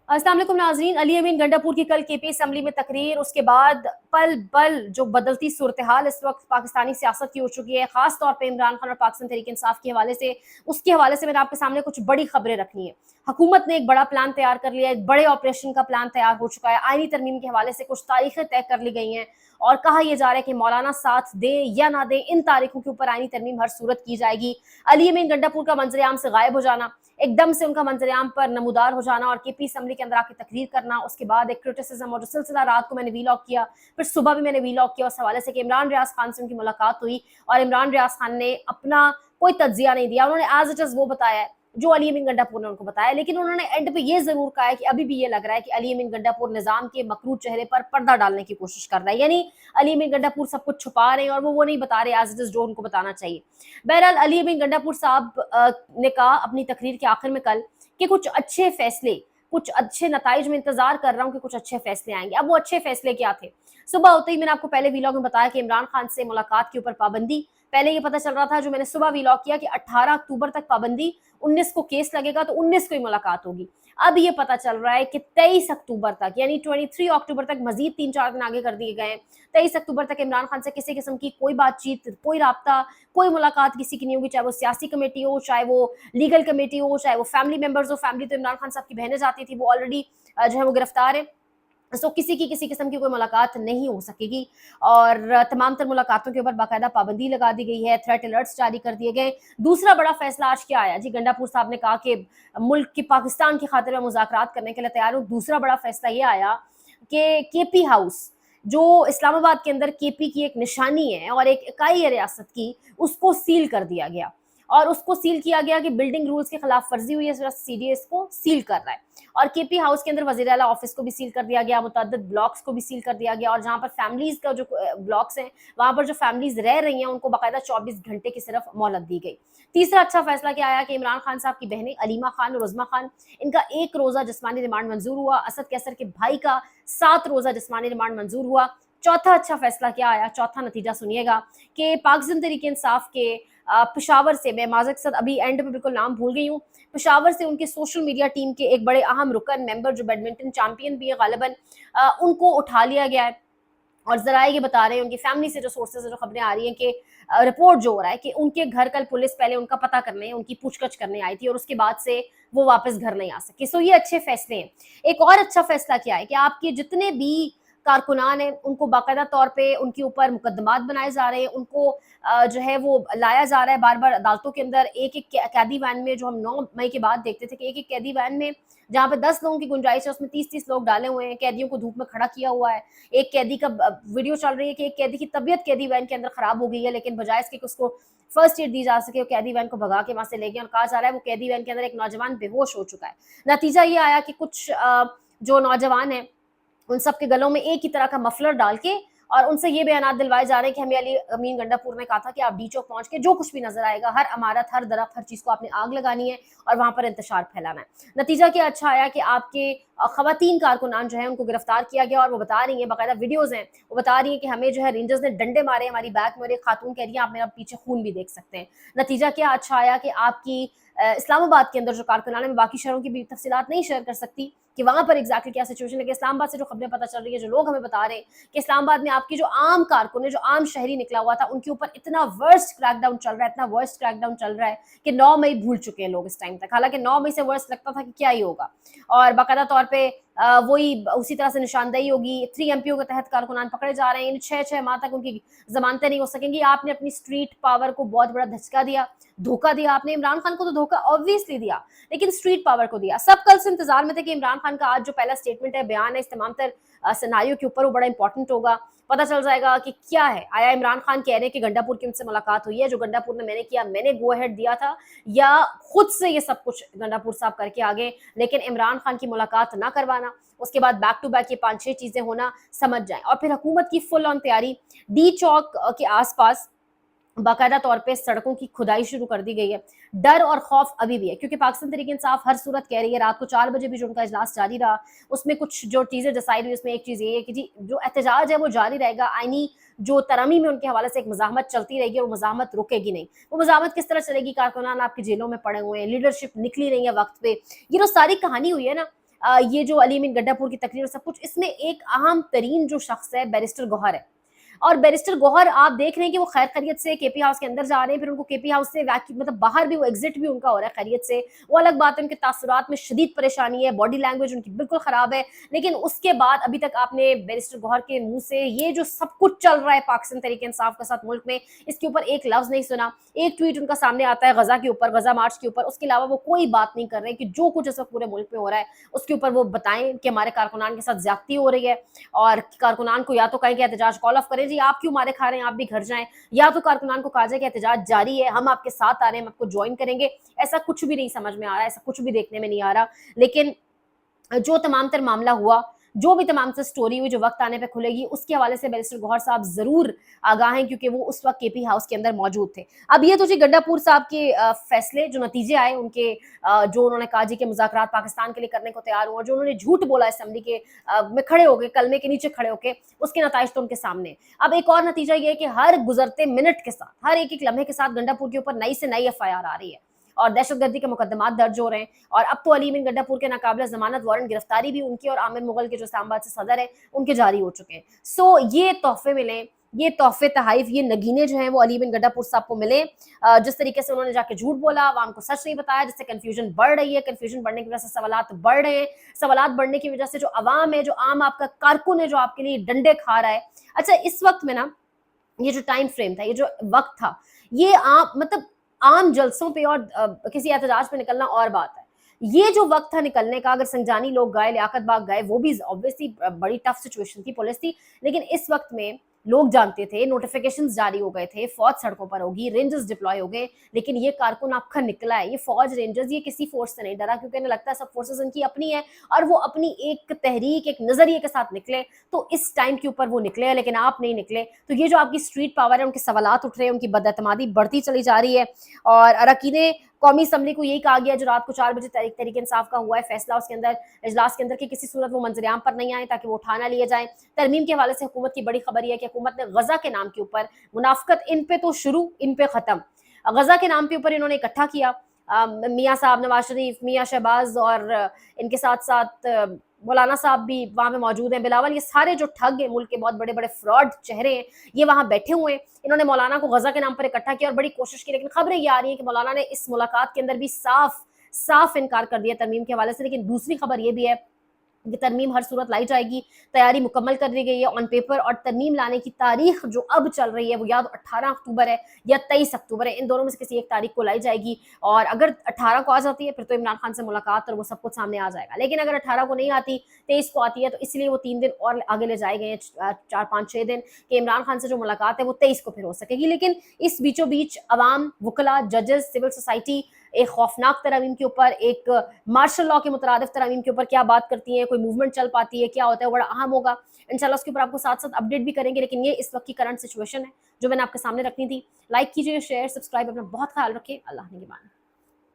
अस्सलाम वालेकुम नाज़रीन। अली अमीन गंडापुर की कल केपी असम्बली में तकरीर, उसके बाद पल पल जो बदलती सूरत हाल इस वक्त पाकिस्तानी सियासत की हो चुकी है, खास तौर पे इमरान खान और पाकिस्तान तहरीक इंसाफ के हवाले से, उसके हवाले से मैंने आपके सामने कुछ बड़ी खबरें रखनी है। हुकूमत ने एक बड़ा प्लान तैयार कर लिया, एक बड़े ऑपरेशन का प्लान तैयार हो चुका है। आईनी तरमीम के हवाले से कुछ तारीखें तय कर ली गई हैं और कहा यह जा रहा है कि मौलाना साथ दे या ना दे, इन तारीखों के ऊपर आईनी तरमीम हर सूरत की जाएगी। अली अमीन गंडापुर का मंजरेआम से गायब हो जाना, एकदम से उनका मंजरेआम पर नमूदार हो जाना और केपी असम्बली के अंदर आके तकरीर करना, उसके बाद एक क्रिटिसिज्म और जो सिलसिला रात को मैंने वीलॉग किया, फिर सुबह भी मैंने वीलॉग किया उस हवाले से कि इमरान रियाज खान से उनकी मुलाकात हुई और इमरान रियाज खान ने अपना कोई तज्जिया नहीं दिया। उन्होंने एज इट इज वो बताया है जो अली अमीन गंडापुर ने उनको बताया, लेकिन उन्होंने एंड पे ये जरूर कहा है कि अभी भी ये लग रहा है कि अली अमीन गंडापुर निजाम के मकरूर चेहरे पर पर्दा डालने की कोशिश कर रहा है, यानी अली अमीन गंडापुर सब कुछ छुपा रहे हैं और वो नहीं बता रहे एज इट इज जो उनको बताना चाहिए। बहरहाल अली अमीन गंडापुर साहब ने कहा अपनी तकरीर के आखिर में कल कि कुछ अच्छे फैसले, कुछ अच्छे नताइज में इंतजार कर रहा हूँ कि कुछ अच्छे फैसले आएंगे। अब वो अच्छे फैसले क्या थे? सुबह होते ही मैंने आपको पहले वीलॉग में बताया कि इमरान खान से मुलाकात के ऊपर पाबंदी। पहले ये पता चल रहा था, जो मैंने सुबह वीलॉग किया, कि 18 अक्टूबर तक पाबंदी, 19 को केस लगेगा तो 19 को ही मुलाकात होगी। अब ये पता चल रहा है कि 23 अक्टूबर तक, यानी 23 अक्टूबर तक मजीद 3-4 दिन आगे कर दिए गए हैं। 23 अक्टूबर तक इमरान खान से किसी किस्म की कोई बातचीत, कोई राब्ता, कोई मुलाकात किसी की नहीं होगी, चाहे वो सियासी कमेटी हो, चाहे वो लीगल कमेटी हो, चाहे वो फैमिली मेंबर्स हो। फैमिली तो इमरान खान साहब की बहनें जाती थी, वो ऑलरेडी जो है वो गिरफ्तार है। सो किसी की किसी किस्म की कोई मुलाकात नहीं हो सकेगी और तमाम तर मुलाकातों के ऊपर बाकायदा पाबंदी लगा दी गई है, थ्रेट अलर्ट्स जारी कर दिए गए। दूसरा बड़ा फैसला आज क्या आया जी? गंडापुर साहब ने कहा कि मुल्क की पाकिस्तान की खातिर में मुज़ाकरात करने के लिए तैयार हूँ। दूसरा बड़ा फैसला ये आया कि केपी हाउस, जो इस्लामाबाद के अंदर केपी की एक निशानी है और एक इकाई है रियासत की, उसको सील कर दिया गया और उसको सील किया गया कि बिल्डिंग रूल्स के खिलाफ वर्जी हुई है, इस वजह से सीडीएस को सील कर रहा है। और केपी हाउस के अंदर वज़ीर आला ऑफिस को भी सील कर दिया गया, मुतअद्दिद ब्लॉक्स को भी सील कर दिया गया और जहाँ पर फैमिलीज का जो ब्लॉक्स हैं, वहाँ पर जो फैमिलीज रह रही हैं, उनको बाकायदा 24 घंटे की सिर्फ मोहलत दी गई। तीसरा अच्छा फैसला क्या आया कि इमरान खान साहब की बहनें अलीमा खान और उज़मा खान, इनका 1 रोज़ा जिस्मानी रिमांड मंजूर हुआ। असद कैसर के भाई का 7 रोज़ा जिस्मानी रिमांड मंजूर हुआ। चौथा अच्छा फैसला क्या आया? चौथा नतीजा सुनिएगा कि पाकिस्तान तहरीक इंसाफ के पेशावर से, मैं माज़रत अभी एंड में बिल्कुल नाम भूल गई हूँ, पेशावर से उनके सोशल मीडिया टीम के एक बड़े अहम रुकन मेंबर, जो बैडमिंटन चैंपियन भी है गालिबन, उनको उठा लिया गया है। और जरा ये बता रहे हैं, उनकी फैमिली से जो सोर्सेज से जो खबरें आ रही हैं कि रिपोर्ट जो हो रहा है कि उनके घर कल पुलिस पहले उनका पता करने, उनकी पूछताछ करने आई थी और उसके बाद से वो वापस घर नहीं आ सके। सो ये अच्छे फैसले हैं। एक और अच्छा फैसला क्या है कि आपके जितने भी कारकुनान हैं, उनको बाकायदा तौर पे उनके ऊपर मुकदमात बनाए जा रहे हैं, उनको जो है वो लाया जा रहा है बार बार अदालतों के अंदर। एक एक कैदी वैन में, जो हम 9 मई के बाद देखते थे कि एक एक कैदी वैन में जहाँ पे 10 लोगों की गुंजाइश है, उसमें 30-30 लोग डाले हुए हैं, कैदियों को धूप में खड़ा किया हुआ है। एक कैदी का वीडियो चल रही है कि एक कैदी की तबीयत कैदी वैन के अंदर खराब हो गई है, लेकिन बजाय इसके कि उसको फर्स्ट एड दी जा सके, वो कैदी वैन को भगा के वहां से ले गए और कहा जा रहा है वो कैदी वैन के अंदर एक नौजवान बेहोश हो चुका है। नतीजा ये आया कि कुछ जो नौजवान है, उन सब के गलों में एक ही तरह का मफलर डाल के और उनसे ये बयान दिलवाए जा रहे हैं कि हमें अली अमीन गंडापुर ने कहा था कि आप डी चौक पहुंच के जो कुछ भी नजर आएगा, हर इमारत, हर दरख्त, हर चीज को आपने आग लगानी है और वहां पर इंतशार फैलाना है। नतीजा क्या अच्छा आया कि आपके खवातीन कारकुनान जो है उनको गिरफ्तार किया गया और वो बता रही हैं, बाकायदा वीडियोज हैं, वो बता रही हैं कि हमें जो है रेंजर्स ने डंडे मारे हमारी बैक में, और एक खातून कह रही है आप मेरा पीछे खून भी देख सकते हैं। नतीजा क्या अच्छा आया कि आपकी इस्लामाबाद के अंदर जो कारकुनान है, मैं बाकी शहरों की भी तफसीलात नहीं शेयर कर सकती कि वहां पर एग्जैक्टली क्या सिचुएशन है, कि इस्लामाबाद से जो खबरें पता चल रही है, जो लोग हमें बता रहे हैं कि इस्लामाबाद में आपकी जो आम कारकुन है, जो आम शहरी निकला हुआ था, उनके ऊपर इतना वर्स्ट क्रैकडाउन चल रहा है, इतना वर्स्ट क्रैकडाउन चल रहा है कि 9 मई भूल चुके हैं लोग इस टाइम तक। हालांकि 9 मई से वर्स्ट लगता था कि क्या ही होगा, और बाकायदा तौर पर वही उसी तरह से निशानदेही होगी। 3 MPO के तहत कारकुनान पकड़े जा रहे हैं, 6-6 माह तक उनकी जमानतें नहीं हो सकेंगी। आपने अपनी स्ट्रीट पावर को बहुत बड़ा धचका दिया, धोखा दिया। आपने इमरान खान को तो धोखा ऑब्वियसली दिया, लेकिन स्ट्रीट पावर को दिया। सब कल से इंतजार में थे कि इमरान खान का आज जो पहला स्टेटमेंट है, बयान है, इस तमाम तर सिनारियो के ऊपर, वो बड़ा इंपॉर्टेंट होगा। पता चल जाएगा कि क्या है। आया इमरान खान कह रहे हैं कि गंडापुर की उनसे मुलाकात हुई है, जो गंडापुर ने मैंने किया, मैंने गो अहेड दिया था, या खुद से ये सब कुछ गंडापुर साहब करके आ गए, लेकिन इमरान खान की मुलाकात ना करवाना, उसके बाद बैक टू बैक ये 5-6 चीजें होना, समझ जाए। और फिर हुकूमत की फुल ऑन तैयारी, डी चौक के आसपास बाकायदा तौर पे सड़कों की खुदाई शुरू कर दी गई है। डर और खौफ अभी भी है, क्योंकि पाकिस्तान तहरीक इंसाफ हर सूरत कह रही है, रात को 4 बजे भी जो उनका इजलास जारी रहा, उसमें कुछ जो चीजें डिसाइड हुई, उसमें एक चीज ये है कि जी जो एहतजाज है वो जारी रहेगा, आईनी जो तरमीम है उनके हवाले से एक मज़ाहमत चलती रहेगी और वो मज़ाहमत रुकेगी नहीं। वो मज़ाहमत किस तरह चलेगी? कारकुनान आपकी जेलों में पड़े हुए हैं, लीडरशिप निकली नहीं है वक्त पे, ये जो सारी कहानी हुई है ना, یہ جو علی امین گڈھاپور کی تقریر اور سب کچھ، اس میں ایک اہم ترین جو شخص ہے بیرسٹر گوہر ہے. اور بیرسٹر گوہر آپ دیکھ رہے ہیں کہ وہ خیر خیریت سے کے پی ہاؤس کے اندر جا رہے ہیں، پھر ان کو کے پی ہاؤس سے مطلب باہر بھی وہ ایگزٹ بھی ان کا ہو رہا ہے خیریت سے. وہ الگ بات ہے ان کے تاثرات میں شدید پریشانی ہے، باڈی لینگویج ان کی بالکل خراب ہے، لیکن اس کے بعد ابھی تک آپ نے بیرسٹر گوہر کے منہ سے یہ جو سب کچھ چل رہا ہے پاکستان تحریک انصاف کے ساتھ ملک میں، اس کے اوپر ایک لفظ نہیں سنا. ایک ٹویٹ ان کا سامنے آتا ہے غزہ کے اوپر، غزہ مارچ کے اوپر، اس کے علاوہ وہ کوئی بات نہیں کر رہے کہ جو کچھ اس وقت پورے ملک میں ہو رہا ہے اس کے اوپر وہ بتائیں کہ ہمارے کارکنان کے ساتھ زیادتی ہو رہی ہے. اور کارکنان کو یا تو کہیں کہ احتجاج کال آف کریں، جی آپ کیوں مارے کھا رہے ہیں، آپ بھی گھر جائیں، یا تو کارکنان کو کہا جائے کہ احتجاج جاری ہے، ہم آپ کے ساتھ آ رہے ہیں، ہم آپ کو جوائن کریں گے. ایسا کچھ بھی نہیں سمجھ میں آ رہا، ایسا کچھ بھی دیکھنے میں نہیں آ رہا. لیکن جو تمام تر معاملہ ہوا، جو بھی تمام تر سٹوری ہوئی جو وقت آنے پہ کھلے گی، اس کے حوالے سے بیرسٹر گوہر صاحب ضرور آگاہ ہیں، کیونکہ وہ اس وقت کے پی ہاؤس کے اندر موجود تھے. اب یہ تو جی گڈھاپور صاحب کے فیصلے جو نتیجے آئے ان کے، جو انہوں نے کہا جی کہ مذاکرات پاکستان کے لیے کرنے کو تیار ہوں، اور جو انہوں نے جھوٹ بولا اسمبلی کے میں کھڑے ہو گئے، کلمے کے نیچے کھڑے ہو کے، اس کے نتائج تو ان کے سامنے. اب ایک اور نتیجہ یہ ہے کہ ہر گزرتے منٹ کے ساتھ، ہر ایک لمحے کے ساتھ گنڈاپور کے اوپر نئی سے نئی ایف آئی آر آ رہی ہے اور دہشت گردی کے مقدمات درج ہو رہے ہیں. اور اب تو علی امین گڈھاپور کے ناقابل ضمانت وارنٹ گرفتاری بھی ان کی اور عامر مغل کے جو اسلام آباد سے صدر ہیں ان کے جاری ہو چکے ہیں. سو یہ تحفے ملیں، یہ تحفے تحائف، یہ نگینے جو ہیں وہ علی امین گڈھاپور صاحب کو ملیں. جس طریقے سے انہوں نے جا کے جھوٹ بولا، عوام کو سچ نہیں بتایا، جس سے کنفیوژن بڑھ رہی ہے، کنفیوژن بڑھنے کی وجہ سے سوالات بڑھ رہے ہیں، سوالات بڑھنے کی وجہ سے جو عوام ہے، جو عام آپ کا کارکن ہے جو آپ کے لیے ڈنڈے کھا رہا ہے. اچھا اس وقت میں نا یہ جو ٹائم فریم تھا، یہ جو وقت تھا، یہ مطلب عام جلسوں پہ اور کسی احتجاج پہ نکلنا اور بات ہے. یہ جو وقت تھا نکلنے کا، اگر سنجانی لوگ گئے، لیاقت باغ گئے، وہ بھی obviously بڑی ٹف سچویشن تھی، پولیس تھی، لیکن اس وقت میں لوگ جانتے تھے، نوٹیفیکیشنز جاری ہو گئے تھے، فوج سڑکوں پر ہوگی، رینجرز ڈپلوائے ہو گئے، لیکن یہ کارکن آپ کا نکلا ہے، یہ فوج رینجرز، یہ کسی فورس سے نہیں ڈرا، کیونکہ انہیں لگتا ہے سب فورسز ان کی اپنی ہے اور وہ اپنی ایک تحریک، ایک نظریے کے ساتھ نکلے تو اس ٹائم کے اوپر وہ نکلے، لیکن آپ نہیں نکلے. تو یہ جو آپ کی اسٹریٹ پاور ہے، ان کے سوالات اٹھ رہے ہیں، ان کی بد اعتمادی بڑھتی چلی جا رہی ہے. اور اراکین قومی اسمبلی کو یہی کہا گیا جو رات کو 4 بجے تحریک انصاف کا ہوا ہے فیصلہ، اس کے اندر اجلاس کے اندر کہ کسی صورت وہ منظر عام پر نہیں آئیں تاکہ وہ اٹھا نہ لیے جائیں. ترمیم کے حوالے سے حکومت کی بڑی خبر یہ ہے کہ حکومت نے غزہ کے نام کے اوپر منافقت، ان پہ تو شروع ان پہ ختم، غزہ کے نام کے اوپر انہوں نے اکٹھا کیا میاں صاحب نواز شریف، میاں شہباز، اور ان کے ساتھ ساتھ مولانا صاحب بھی وہاں پہ موجود ہیں، بلاول، یہ سارے جو ٹھگ ہیں ملک کے بہت بڑے بڑے فراڈ چہرے ہیں، یہ وہاں بیٹھے ہوئے ہیں. انہوں نے مولانا کو غزہ کے نام پر اکٹھا کیا اور بڑی کوشش کی، لیکن خبریں یہ آ رہی ہیں کہ مولانا نے اس ملاقات کے اندر بھی صاف انکار کر دیا ترمیم کے حوالے سے. لیکن دوسری خبر یہ بھی ہے کہ ترمیم ہر صورت لائی جائے گی، تیاری مکمل کر دی گئی ہے آن پیپر، اور ترمیم لانے کی تاریخ جو اب چل رہی ہے وہ یا تو 18 اکتوبر ہے یا 23 اکتوبر ہے، ان دونوں میں سے کسی ایک تاریخ کو لائی جائے گی. اور اگر 18 کو آ جاتی ہے پھر تو عمران خان سے ملاقات اور وہ سب کچھ سامنے آ جائے گا، لیکن اگر 18 کو نہیں آتی، 23 کو آتی ہے، تو اس لیے وہ 3 دن اور آگے لے جائے گئے ہیں، 4 5 6 دن، کہ عمران خان سے جو ملاقات ہے وہ 23 کو پھر ہو سکے گی. لیکن اس بیچوں بیچ عوام، وکلا، ججز، سول سوسائٹی ایک خوفناک ترامیم کے اوپر، ایک مارشل لاء کے مترادف ترامیم کے اوپر کیا بات کرتی ہیں، کوئی موومنٹ چل پاتی ہے، کیا ہوتا ہے، بڑا اہم ہوگا انشاءاللہ. اس کے اوپر آپ کو ساتھ ساتھ اپڈیٹ بھی کریں گے. لیکن یہ اس وقت کی کرنٹ سچویشن ہے جو میں نے آپ کے سامنے رکھنی تھی. لائک کیجیے، شیئر، سبسکرائب، اپنا بہت خیال رکھیں. اللہ نگہبان.